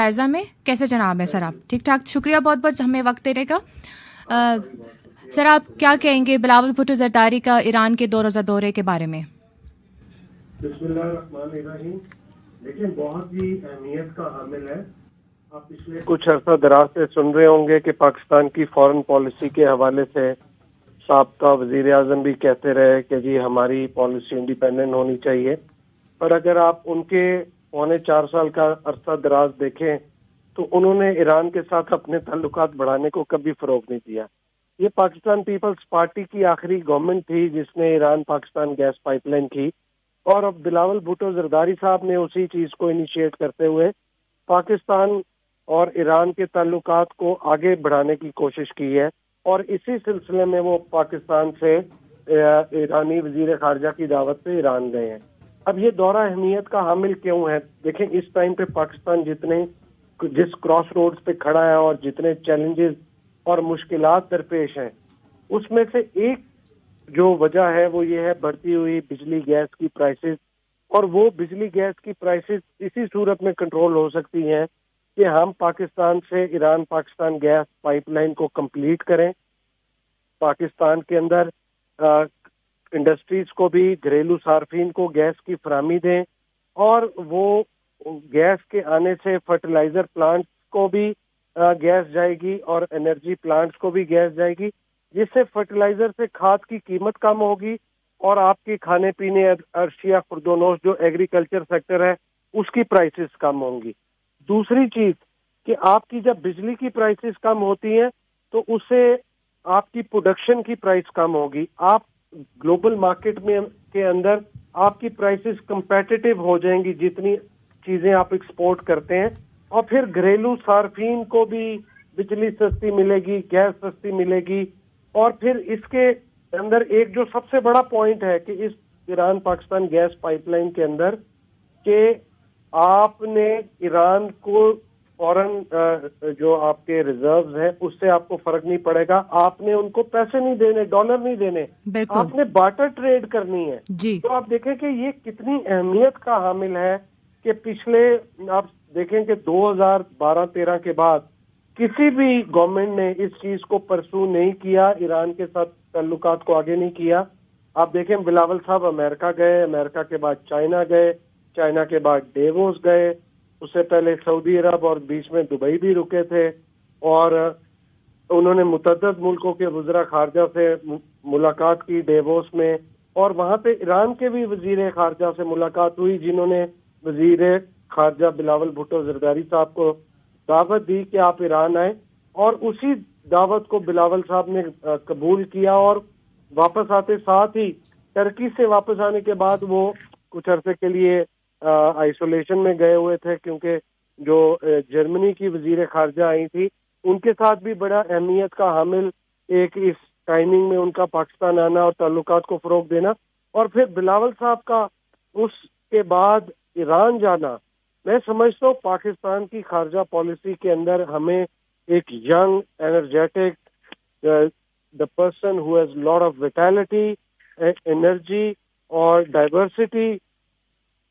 جائزہ میں کیسے جناب ہیں سر آپ؟ ٹھیک ٹھاک، شکریہ بہت بہت ہمیں وقت دینے کا. سر آپ کیا کہیں گے بلاول بھٹو زرداری کا ایران کے 2 روزہ دورے کے بارے میں؟ بسم اللہ الرحمن الرحیم. لیکن بہت ہی اہمیت کا حامل ہے. آپ پچھلے کچھ عرصہ دراز سے سن رہے ہوں گے کہ پاکستان کی فارن پالیسی کے حوالے سے سابقہ وزیر اعظم بھی کہتے رہے کہ جی ہماری پالیسی انڈیپینڈنٹ ہونی چاہیے. پر اگر آپ ان کے 4.25 سال کا عرصہ دراز دیکھیں تو انہوں نے ایران کے ساتھ اپنے تعلقات بڑھانے کو کبھی فروغ نہیں دیا. یہ پاکستان پیپلز پارٹی کی آخری گورنمنٹ تھی جس نے Iran Pakistan gas pipeline کی، اور اب بلاول بھٹو زرداری صاحب نے اسی چیز کو انیشیٹ کرتے ہوئے پاکستان اور ایران کے تعلقات کو آگے بڑھانے کی کوشش کی ہے، اور اسی سلسلے میں وہ پاکستان سے ایرانی وزیر خارجہ کی دعوت سے ایران گئے ہیں. اب یہ دورہ اہمیت کا حامل کیوں ہے؟ دیکھیں اس ٹائم پہ پاکستان جس کراس روڈز پہ کھڑا ہے اور جتنے چیلنجز اور مشکلات درپیش ہیں، اس میں سے ایک جو وجہ ہے وہ یہ ہے بڑھتی ہوئی بجلی گیس کی پرائسز. اور وہ بجلی گیس کی پرائسز اسی صورت میں کنٹرول ہو سکتی ہیں کہ ہم پاکستان سے Iran Pakistan gas pipeline کو کمپلیٹ کریں، پاکستان کے اندر انڈسٹریز کو بھی، گھریلو صارفین کو گیس کی فراہمی دیں، اور وہ گیس کے آنے سے فرٹیلائزر پلانٹس کو بھی گیس جائے گی اور انرجی پلانٹس کو بھی گیس جائے گی، جس سے فرٹیلائزر سے کھاد کی قیمت کم ہوگی اور آپ کی کھانے پینے اشیاء خوردونوش جو ایگریکلچر سیکٹر ہے اس کی پرائسز کم ہوں گی. دوسری چیز کہ آپ کی جب بجلی کی پرائسز کم ہوتی ہیں تو اس سے آپ کی پروڈکشن کی پرائس کم ہوگی. آپ گلوبل مارکیٹ میں کے اندر آپ کی پرائسز کمپیٹیٹو ہو جائیں گی جتنی چیزیں آپ ایکسپورٹ کرتے ہیں، اور پھر گھریلو صارفین کو بھی بجلی سستی ملے گی، گیس سستی ملے گی. اور پھر اس کے اندر ایک جو سب سے بڑا پوائنٹ ہے کہ اس Iran Pakistan gas pipeline کے اندر کہ آپ نے ایران کو فورن جو آپ کے ریزروز ہیں اس سے آپ کو فرق نہیں پڑے گا، آپ نے ان کو پیسے نہیں دینے، ڈالر نہیں دینے، آپ نے بارٹر ٹریڈ کرنی ہے. تو آپ دیکھیں کہ یہ کتنی اہمیت کا حامل ہے کہ پچھلے آپ دیکھیں کہ 2012-13 کے بعد کسی بھی گورنمنٹ نے اس چیز کو پرسو نہیں کیا، ایران کے ساتھ تعلقات کو آگے نہیں کیا. آپ دیکھیں بلاول صاحب امریکہ گئے، امریکہ کے بعد چائنا گئے، چائنا کے بعد ڈیووس گئے، اس سے پہلے سعودی عرب اور بیچ میں دبئی بھی رکے تھے، اور انہوں نے متعدد ملکوں کے وزراء خارجہ سے ملاقات کی ڈیووس میں، اور وہاں پہ ایران کے بھی وزیر خارجہ سے ملاقات ہوئی جنہوں نے وزیر خارجہ بلاول بھٹو زرداری صاحب کو دعوت دی کہ آپ ایران آئیں، اور اسی دعوت کو بلاول صاحب نے قبول کیا. اور واپس آتے ساتھ ہی ترکی سے واپس آنے کے بعد وہ کچھ عرصے کے لیے آئسولیشن میں گئے ہوئے تھے، کیونکہ جو جرمنی کی وزیر خارجہ آئی تھی ان کے ساتھ بھی بڑا اہمیت کا حامل ایک اس ٹائمنگ میں ان کا پاکستان آنا اور تعلقات کو فروغ دینا. اور پھر بلاول صاحب کا اس کے بعد ایران جانا، میں سمجھتا ہوں پاکستان کی خارجہ پالیسی کے اندر ہمیں ایک young energetic the person who has lot of vitality, energy اور ڈائیورسٹی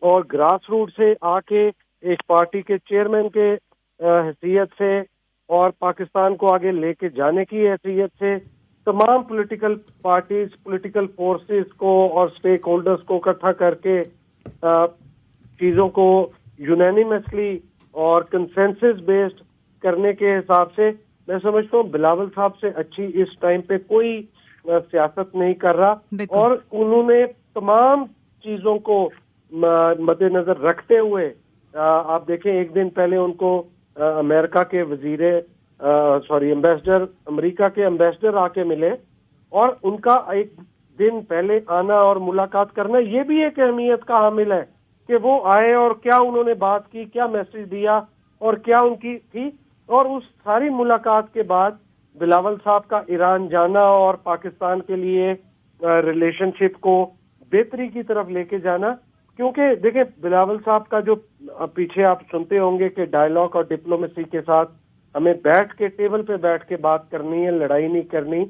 اور گراس روٹ سے آ کے ایک پارٹی کے چیئرمین کے حیثیت سے اور پاکستان کو آگے لے کے جانے کی حیثیت سے تمام پولیٹیکل پارٹیز، پولیٹیکل فورسز کو اور سٹیک ہولڈرز کو اکٹھا کر کے چیزوں کو یونینیمسلی اور کنسنسس بیسڈ کرنے کے حساب سے میں سمجھتا ہوں بلاول صاحب سے اچھی اس ٹائم پہ کوئی سیاست نہیں کر رہا. اور انہوں نے تمام چیزوں کو مد نظر رکھتے ہوئے آپ دیکھیں ایک دن پہلے ان کو امریکہ کے ایمبیسڈر، امریکہ کے ایمبیسڈر آ کے ملے، اور ان کا ایک دن پہلے آنا اور ملاقات کرنا یہ بھی ایک اہمیت کا حامل ہے کہ وہ آئے اور کیا انہوں نے بات کی، کیا میسج دیا اور کیا ان کی تھی. اور اس ساری ملاقات کے بعد بلاول صاحب کا ایران جانا اور پاکستان کے لیے ریلیشن شپ کو بہتری کی طرف لے کے جانا، کیونکہ دیکھیں بلاول صاحب کا جو پیچھے آپ سنتے ہوں گے کہ ڈائلاگ اور ڈپلومیسی کے ساتھ ہمیں بیٹھ کے ٹیبل پہ بیٹھ کے بات کرنی ہے، لڑائی نہیں کرنی،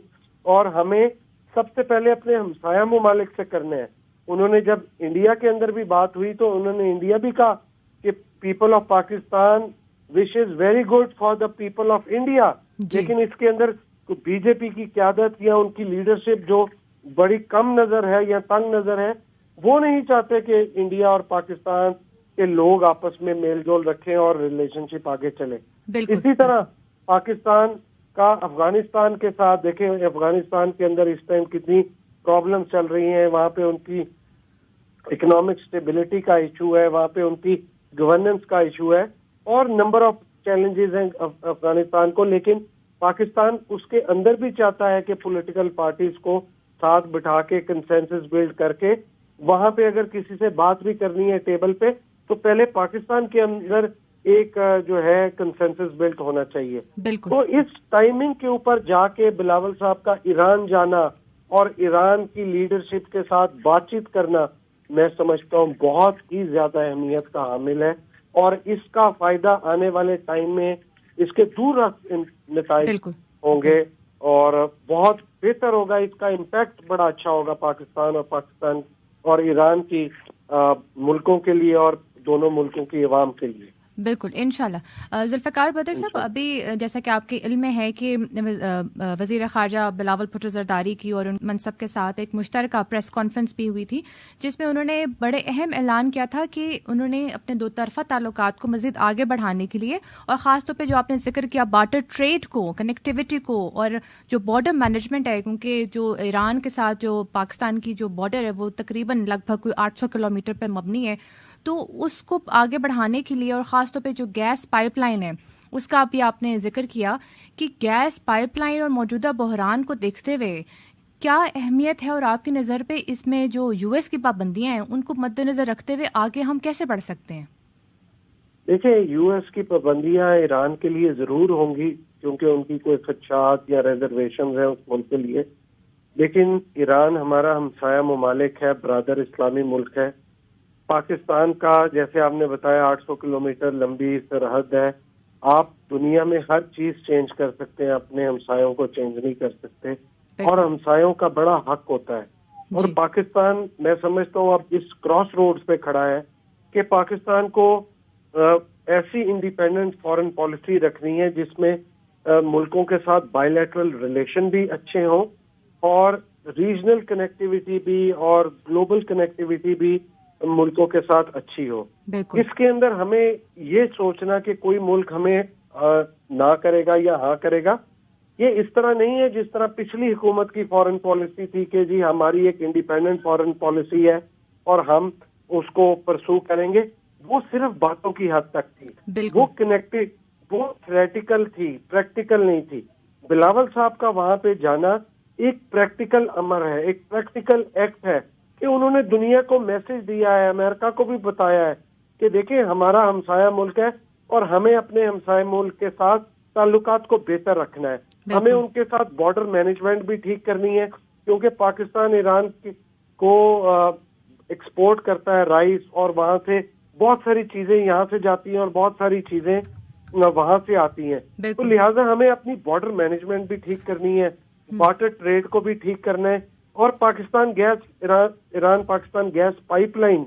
اور ہمیں سب سے پہلے اپنے ہمسایہ ممالک سے کرنے ہیں. انہوں نے جب انڈیا کے اندر بھی بات ہوئی تو انہوں نے انڈیا بھی کہا کہ people of Pakistan which is very good for the people of India. لیکن اس کے اندر بی جے پی کی قیادت یا ان کی لیڈرشپ جو بڑی کم نظر ہے یا تنگ نظر ہے، وہ نہیں چاہتے کہ انڈیا اور پاکستان کے لوگ آپس میں میل جول رکھیں اور ریلیشن شپ آگے چلے. اسی طرح پاکستان کا افغانستان کے ساتھ، دیکھیں افغانستان کے اندر اس ٹائم کتنی پرابلم چل رہی ہیں، وہاں پہ ان کی اکنامک سٹیبلٹی کا ایشو ہے، وہاں پہ ان کی گورننس کا ایشو ہے، اور نمبر آف چیلنجز ہیں افغانستان کو. لیکن پاکستان اس کے اندر بھی چاہتا ہے کہ پولیٹیکل پارٹیز کو ساتھ بٹھا کے کنسنسس بلڈ کر کے وہاں پہ اگر کسی سے بات بھی کرنی ہے ٹیبل پہ تو پہلے پاکستان کے اندر ایک جو ہے کنسنسس بلڈ ہونا چاہیے. تو اس ٹائمنگ کے اوپر جا کے بلاول صاحب کا ایران جانا اور ایران کی لیڈرشپ کے ساتھ بات چیت کرنا میں سمجھتا ہوں بہت ہی زیادہ اہمیت کا حامل ہے، اور اس کا فائدہ آنے والے ٹائم میں اس کے دور نتائج ہوں گے اور بہت بہتر ہوگا. اس کا امپیکٹ بڑا اچھا ہوگا پاکستان اور ایران کی ملکوں کے لیے اور دونوں ملکوں کی عوام کے لیے. بالکل انشاءاللہ. ذوالفقار بدر صاحب، ابھی جیسا کہ آپ کے علم میں ہے کہ وزیر خارجہ بلاول بھٹو زرداری کی اور ان منصب کے ساتھ ایک مشترکہ پریس کانفرنس بھی ہوئی تھی جس میں انہوں نے بڑے اہم اعلان کیا تھا کہ انہوں نے اپنے دو طرفہ تعلقات کو مزید آگے بڑھانے کے لیے، اور خاص طور پہ جو آپ نے ذکر کیا بارٹر ٹریڈ کو، کنیکٹیوٹی کو، اور جو بارڈر مینجمنٹ ہے، کیونکہ جو ایران کے ساتھ جو پاکستان کی جو بارڈر ہے وہ تقریباً لگ بھگ کوئی 800 کلومیٹر پہ مبنی ہے، تو اس کو آگے بڑھانے کے لیے، اور خاص طور پہ جو گیس پائپ لائن ہے اس کا بھی آپ نے ذکر کیا کہ گیس پائپ لائن اور موجودہ بحران کو دیکھتے ہوئے کیا اہمیت ہے، اور آپ کی نظر پہ اس میں جو یو ایس کی پابندیاں ہیں ان کو مد نظر رکھتے ہوئے آگے ہم کیسے بڑھ سکتے ہیں؟ دیکھیں، یو ایس کی پابندیاں ایران کے لیے ضرور ہوں گی کیونکہ ان کی کوئی خدشات یا ریزرویشنز ہیں اس ملک کے لیے، لیکن ایران ہمارا ہمسایہ ممالک ہے، برادر اسلامی ملک ہے. پاکستان کا جیسے آپ نے بتایا 800 کلومیٹر لمبی سرحد ہے. آپ دنیا میں ہر چیز چینج کر سکتے ہیں، اپنے ہمسایوں کو چینج نہیں کر سکتے، اور ہمسایوں کا بڑا حق ہوتا ہے. اور پاکستان میں سمجھتا ہوں اب اس کراس روڈز پہ کھڑا ہے کہ پاکستان کو ایسی انڈیپینڈنٹ فارن پالیسی رکھنی ہے جس میں ملکوں کے ساتھ بائی لیٹرل ریلیشن بھی اچھے ہوں اور ریجنل کنیکٹیویٹی بھی اور گلوبل کنیکٹیویٹی بھی ملکوں کے ساتھ اچھی ہو. اس کے اندر ہمیں یہ سوچنا کہ کوئی ملک ہمیں نہ کرے گا یا ہاں کرے گا، یہ اس طرح نہیں ہے جس طرح پچھلی حکومت کی فارن پالیسی تھی کہ جی ہماری ایک انڈیپینڈنٹ فارن پالیسی ہے اور ہم اس کو پرسو کریں گے. وہ صرف باتوں کی حد تک تھی، وہ کنیکٹڈ، وہ تھیوریٹیکل تھی، پریکٹیکل نہیں تھی. بلاول صاحب کا وہاں پہ جانا ایک پریکٹیکل امر ہے، ایک پریکٹیکل ایکٹ ہے کہ انہوں نے دنیا کو میسج دیا ہے، امریکہ کو بھی بتایا ہے کہ دیکھیں ہمارا ہمسایہ ملک ہے اور ہمیں اپنے ہمسایہ ملک کے ساتھ تعلقات کو بہتر رکھنا ہے. ہمیں ان کے ساتھ بارڈر مینجمنٹ بھی ٹھیک کرنی ہے کیونکہ پاکستان ایران کو ایکسپورٹ کرتا ہے رائس، اور وہاں سے بہت ساری چیزیں یہاں سے جاتی ہیں اور بہت ساری چیزیں وہاں سے آتی ہیں. تو لہٰذا ہمیں اپنی بارڈر مینجمنٹ بھی ٹھیک کرنی ہے، بارٹر ٹریڈ کو بھی ٹھیک کرنا ہے، اور Pakistan gas Iran Pakistan gas pipeline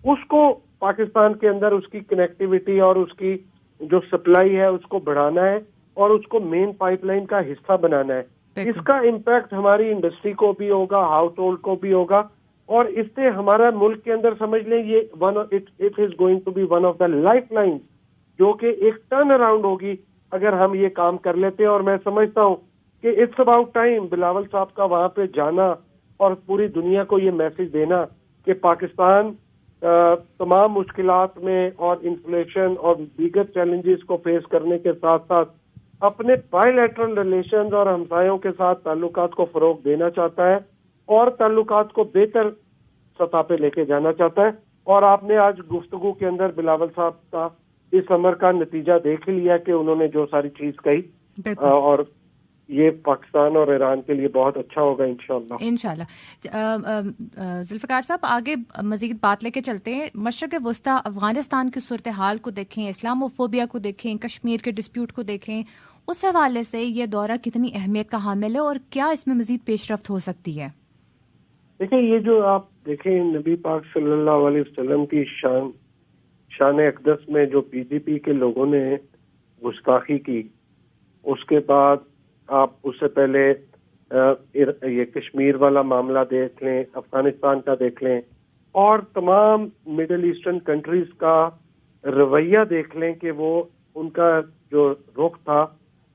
اس کو پاکستان کے اندر اس کی کنیکٹیویٹی اور اس کی جو سپلائی ہے اس کو بڑھانا ہے اور اس کو مین پائپ لائن کا حصہ بنانا ہے. اس کا امپیکٹ ہماری انڈسٹری کو بھی ہوگا، ہاؤس ہولڈ کو بھی ہوگا، اور اس سے ہمارا ملک کے اندر سمجھ لیں یہ it is going to be one of the lifeline جو کہ ایک ٹرن اراؤنڈ ہوگی اگر ہم یہ کام کر لیتے ہیں. اور میں سمجھتا ہوں کہ اٹس اباؤٹ ٹائم بلاول صاحب کا وہاں پہ جانا اور پوری دنیا کو یہ میسج دینا کہ پاکستان تمام مشکلات میں اور انفلیشن اور دیگر چیلنجز کو فیس کرنے کے ساتھ ساتھ اپنے بائی لیٹرل ریلیشنز اور ہمسایوں کے ساتھ تعلقات کو فروغ دینا چاہتا ہے اور تعلقات کو بہتر سطح پہ لے کے جانا چاہتا ہے. اور آپ نے آج گفتگو کے اندر بلاول صاحب کا اس امر کا نتیجہ دیکھ لیا کہ انہوں نے جو ساری چیز کہی، اور یہ پاکستان اور ایران کے لیے بہت اچھا ہوگا انشاءاللہ. ذوالفقار صاحب، آگے مزید بات لے کے چلتے ہیں. مشرق وسطیٰ افغانستان کی صورتحال کو دیکھیں، اسلاموفوبیا کو دیکھیں، کشمیر کے ڈسپیوٹ کو دیکھیں، اس حوالے سے یہ دورہ کتنی اہمیت کا حامل ہے اور کیا اس میں مزید پیش رفت ہو سکتی ہے؟ دیکھیں، یہ جو آپ دیکھیں نبی پاک صلی اللہ علیہ وسلم کی شان اقدس میں جو پی ڈی پی کے لوگوں نے گستاخی کی. اس کے بعد آپ اس سے پہلے یہ کشمیر والا معاملہ دیکھ لیں, افغانستان کا دیکھ لیں, اور تمام مڈل ایسٹرن کنٹریز کا رویہ دیکھ لیں کہ وہ ان کا جو رخ تھا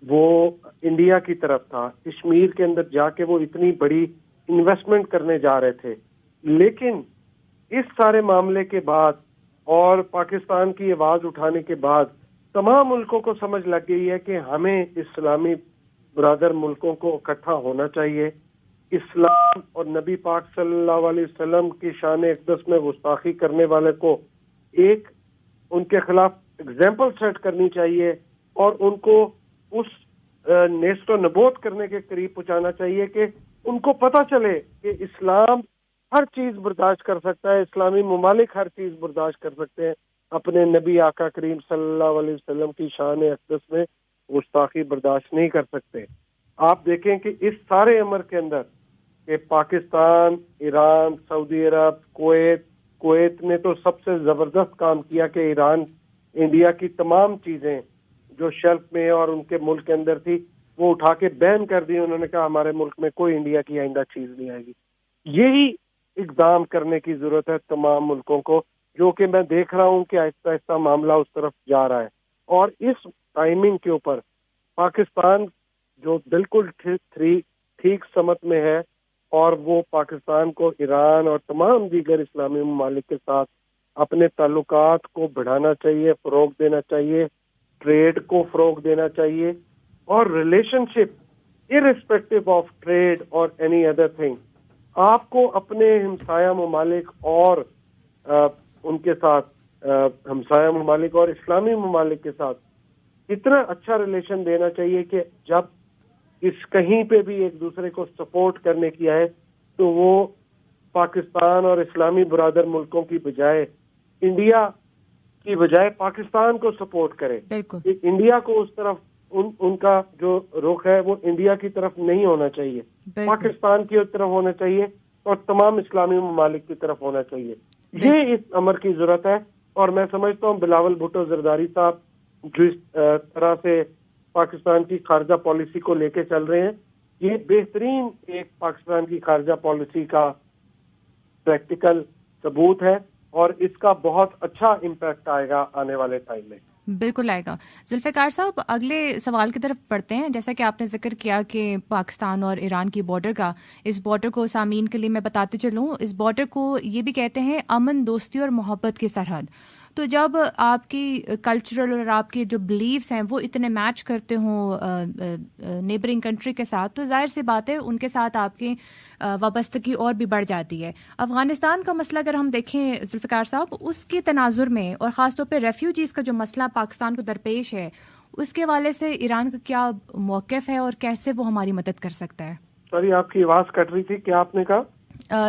وہ انڈیا کی طرف تھا. کشمیر کے اندر جا کے وہ اتنی بڑی انویسٹمنٹ کرنے جا رہے تھے, لیکن اس سارے معاملے کے بعد اور پاکستان کی آواز اٹھانے کے بعد تمام ملکوں کو سمجھ لگ گئی ہے کہ ہمیں اسلامی برادر ملکوں کو اکٹھا ہونا چاہیے. اسلام اور نبی پاک صلی اللہ علیہ وسلم کی شان اقدس میں گستاخی کرنے والے کو ایک ان کے خلاف اگزامپل سیٹ کرنی چاہیے اور ان کو اس نیست و نبوت کرنے کے قریب پہنچانا چاہیے کہ ان کو پتہ چلے کہ اسلام ہر چیز برداشت کر سکتا ہے, اسلامی ممالک ہر چیز برداشت کر سکتے ہیں, اپنے نبی آقا کریم صلی اللہ علیہ وسلم کی شان اقدس میں گستاخی برداشت نہیں کر سکتے. آپ دیکھیں کہ اس سارے عمر کے اندر کہ پاکستان, ایران, سعودی عرب, کویت نے تو سب سے زبردست کام کیا کہ ایران انڈیا کی تمام چیزیں جو شیلف میں اور ان کے ملک کے اندر تھی وہ اٹھا کے بین کر دی. انہوں نے کہا ہمارے ملک میں کوئی انڈیا کی آئندہ چیز نہیں آئے گی. یہی اقدام کرنے کی ضرورت ہے تمام ملکوں کو, جو کہ میں دیکھ رہا ہوں کہ آہستہ آہستہ معاملہ اس طرف جا رہا ہے. اور اس ٹائمنگ کے اوپر پاکستان جو بالکل ٹھیک سمت میں ہے, اور وہ پاکستان کو ایران اور تمام دیگر اسلامی ممالک کے ساتھ اپنے تعلقات کو بڑھانا چاہیے, فروغ دینا چاہیے, ٹریڈ کو فروغ دینا چاہیے, اور relationship irrespective of trade اور اینی ادر تھنگ آپ کو اپنے ہمسایہ ممالک اور ان کے ساتھ ہمسایہ ممالک اور اسلامی ممالک کے ساتھ اتنا اچھا ریلیشن دینا چاہیے کہ جب اس کہیں پہ بھی ایک دوسرے کو سپورٹ کرنے کی آئے تو وہ پاکستان اور اسلامی برادر ملکوں کی بجائے انڈیا کی بجائے پاکستان کو سپورٹ کرے. انڈیا کو اس طرف ان کا جو رخ ہے وہ انڈیا کی طرف نہیں ہونا چاہیے, پاکستان کی طرف ہونا چاہیے اور تمام اسلامی ممالک کی طرف ہونا چاہیے. یہ اس امر کی ضرورت ہے. اور میں سمجھتا ہوں بلاول بھٹو زرداری صاحب جس طرح سے پاکستان کی خارجہ پالیسی کو لے کے چل رہے ہیں, یہ بہترین ایک پاکستان کی خارجہ پالیسی کا پریکٹیکل ثبوت ہے, اور اس کا بہت اچھا امپیکٹ آئے گا آنے والے ٹائم میں. بالکل آئے گا. ذوالفقار صاحب اگلے سوال کی طرف پڑھتے ہیں. جیسا کہ آپ نے ذکر کیا کہ پاکستان اور ایران کی بارڈر کا, اس بارڈر کو سامعین کے لیے میں بتاتے چلوں, اس بارڈر کو یہ بھی کہتے ہیں امن, دوستی اور محبت کی سرحد. تو جب آپ کی کلچرل اور آپ کے جو بلیفس ہیں وہ اتنے میچ کرتے ہوں نیبرنگ کنٹری کے ساتھ, تو ظاہر سی بات ہے ان کے ساتھ آپ کی وابستگی اور بھی بڑھ جاتی ہے. افغانستان کا مسئلہ اگر ہم دیکھیں ذوالفقار صاحب, اس کے تناظر میں اور خاص طور پہ ریفیوجیز کا جو مسئلہ پاکستان کو درپیش ہے, اس کے حوالے سے ایران کا کیا موقف ہے اور کیسے وہ ہماری مدد کر سکتا ہے؟ سوری آپ کی آواز کٹ رہی تھی, کیا آپ نے کہا؟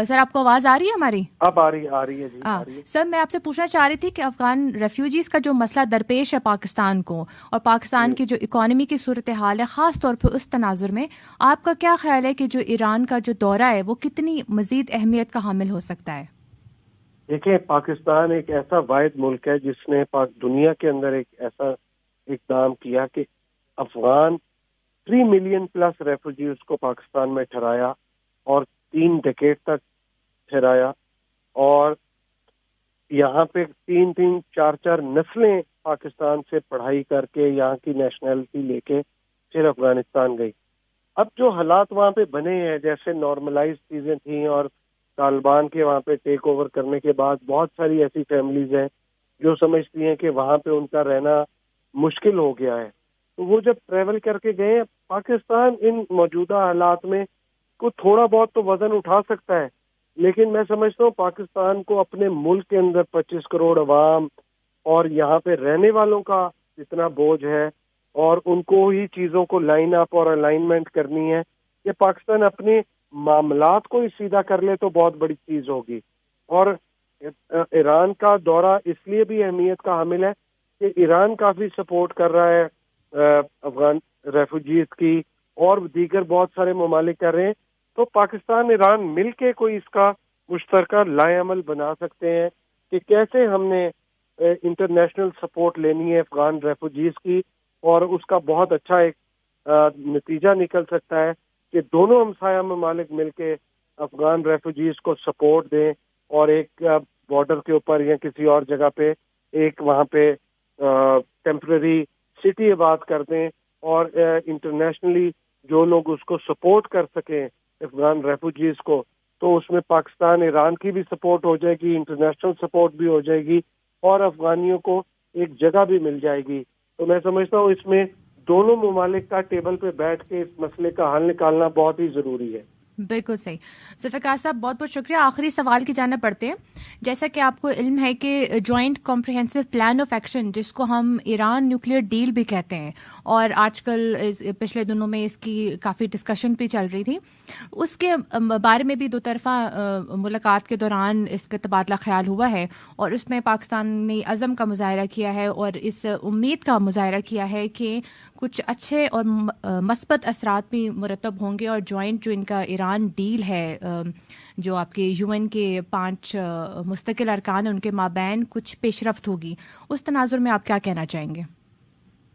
سر آپ کو آواز آ رہی ہے ہماری؟ اب آ رہی ہے جی. سر میں آپ سے پوچھنا چاہ رہی تھی کہ افغان ریفیوجیز کا جو مسئلہ درپیش ہے پاکستان کو, اور پاکستان کی جو اکانومی کی صورتحال ہے خاص طور پہ اس تناظر میں, آپ کا کیا خیال ہے کہ جو ایران کا جو دورہ ہے وہ کتنی مزید اہمیت کا حامل ہو سکتا ہے؟ دیکھیں, پاکستان ایک ایسا واحد ملک ہے جس نے دنیا کے اندر ایک ایسا اقدام کیا کہ افغان 3 ملین پلس ریفیوجیز کو پاکستان میں ٹھہرایا اور 3 ڈیکیڈ تک ٹھہرایا, اور یہاں پہ 3-4 نسلیں پاکستان سے پڑھائی کر کے یہاں کی نیشنلٹی لے کے پھر افغانستان گئی. اب جو حالات وہاں پہ بنے ہیں, جیسے نارملائز چیزیں تھیں اور طالبان کے وہاں پہ ٹیک اوور کرنے کے بعد بہت ساری ایسی فیملیز ہیں جو سمجھتی ہیں کہ وہاں پہ ان کا رہنا مشکل ہو گیا ہے, تو وہ جب ٹریول کر کے گئے, پاکستان ان موجودہ حالات میں کو تھوڑا بہت تو وزن اٹھا سکتا ہے, لیکن میں سمجھتا ہوں پاکستان کو اپنے ملک کے اندر 25 کروڑ عوام اور یہاں پہ رہنے والوں کا اتنا بوجھ ہے, اور ان کو ہی چیزوں کو لائن اپ اور الائنمنٹ کرنی ہے, کہ پاکستان اپنے معاملات کو ہی سیدھا کر لے تو بہت بڑی چیز ہوگی. اور ایران کا دورہ اس لیے بھی اہمیت کا حامل ہے کہ ایران کافی سپورٹ کر رہا ہے افغان ریفیوجیز کی, اور دیگر بہت سارے ممالک کر رہے ہیں. تو پاکستان ایران مل کے کوئی اس کا مشترکہ لائے عمل بنا سکتے ہیں کہ کیسے ہم نے انٹرنیشنل سپورٹ لینی ہے افغان ریفیوجیز کی, اور اس کا بہت اچھا ایک نتیجہ نکل سکتا ہے کہ دونوں ہمسایہ ممالک مل کے افغان ریفوجیز کو سپورٹ دیں اور ایک بارڈر کے اوپر یا کسی اور جگہ پہ ایک وہاں پہ ٹیمپرری سٹی آباد کر دیں اور انٹرنیشنلی جو لوگ اس کو سپورٹ کر سکیں افغان ریفوجیز کو، تو اس میں پاکستان ایران کی بھی سپورٹ ہو جائے گی، انٹرنیشنل سپورٹ بھی ہو جائے گی اور افغانیوں کو ایک جگہ بھی مل جائے گی. تو میں سمجھتا ہوں اس میں دونوں ممالک کا ٹیبل پہ بیٹھ کے اس مسئلے کا حل نکالنا بہت ہی ضروری ہے. بالکل صحیح. ذوالفقار صاحب بہت بہت شکریہ. آخری سوال کی جانب پڑھتے ہیں. جیسا کہ آپ کو علم ہے کہ joint comprehensive plan of action, جس کو ہم ایران نیوکلیئر ڈیل بھی کہتے ہیں، اور آج کل پچھلے دنوں میں اس کی کافی ڈسکشن بھی چل رہی تھی، اس کے بارے میں بھی دو طرفہ ملاقات کے دوران اس کا تبادلہ خیال ہوا ہے، اور اس میں پاکستان نے عزم کا مظاہرہ کیا ہے اور اس امید کا مظاہرہ کیا ہے کہ کچھ اچھے اور مثبت اثرات بھی مرتب ہوں گے، اور جوائنٹ جو ان کا ایران ڈیل ہے جو آپ کے یو این کے 5 مستقل ارکان ہیں ان کے مابین کچھ پیش رفت ہوگی. اس تناظر میں آپ کیا کہنا چاہیں گے؟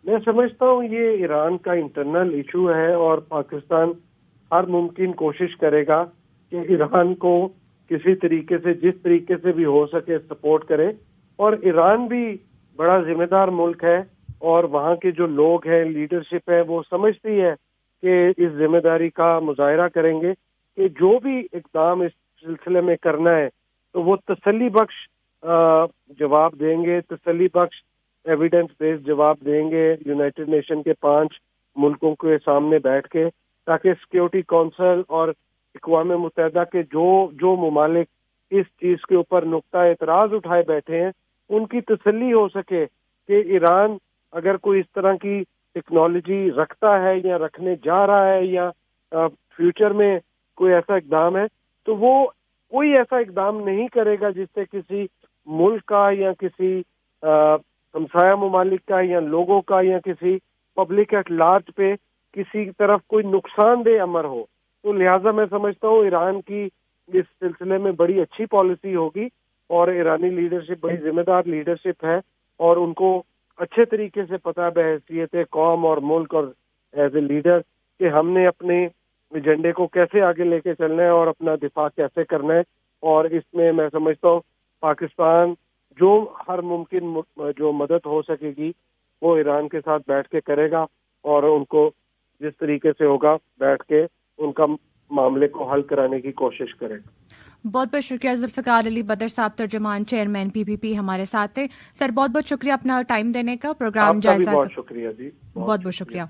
میں سمجھتا ہوں یہ ایران کا انٹرنل ایشو ہے اور پاکستان ہر ممکن کوشش کرے گا کہ ایران کو کسی طریقے سے، جس طریقے سے بھی ہو سکے، سپورٹ کرے. اور ایران بھی بڑا ذمہ دار ملک ہے اور وہاں کے جو لوگ ہیں، لیڈرشپ ہے، وہ سمجھتی ہے کہ اس ذمہ داری کا مظاہرہ کریں گے کہ جو بھی اقدام اس سلسلے میں کرنا ہے تو وہ تسلی بخش جواب دیں گے، تسلی بخش ایویڈنس بیس جواب دیں گے یونائٹڈ نیشن کے 5 ملکوں کے سامنے بیٹھ کے، تاکہ سیکیورٹی کونسل اور اقوام متحدہ کے جو ممالک اس چیز کے اوپر نقطہ اعتراض اٹھائے بیٹھے ہیں ان کی تسلی ہو سکے کہ ایران اگر کوئی اس طرح کی ٹیکنالوجی رکھتا ہے یا رکھنے جا رہا ہے یا فیوچر میں کوئی ایسا اقدام ہے تو وہ کوئی ایسا اقدام نہیں کرے گا جس سے کسی ملک کا یا کسی ہمسایہ ممالک کا یا لوگوں کا یا کسی پبلک ایٹ لارج پہ کسی طرف کوئی نقصان دہ امر ہو. تو لہٰذا میں سمجھتا ہوں ایران کی اس سلسلے میں بڑی اچھی پالیسی ہوگی اور ایرانی لیڈرشپ بڑی ذمہ دار لیڈرشپ ہے اور ان کو اچھے طریقے سے پتہ بحیثیت قوم اور ملک اور ایز اے لیڈر کہ ہم نے اپنے ایجنڈے کو کیسے آگے لے کے چلنا ہے اور اپنا دفاع کیسے کرنا ہے. اور اس میں میں سمجھتا ہوں پاکستان جو ہر ممکن جو مدد ہو سکے گی وہ ایران کے ساتھ بیٹھ کے کرے گا اور ان کو جس طریقے سے ہوگا بیٹھ کے ان کا معاملے کو حل کرانے کی کوشش کرے گا. بہت بہت شکریہ. ذوالفقار علی بدر صاحب، ترجمان، چیئرمین PPP ہمارے ساتھ تھے. سر بہت بہت شکریہ اپنا ٹائم دینے کا، پروگرام جائزہ. بہت شکریہ جی، بہت بہت شکریہ.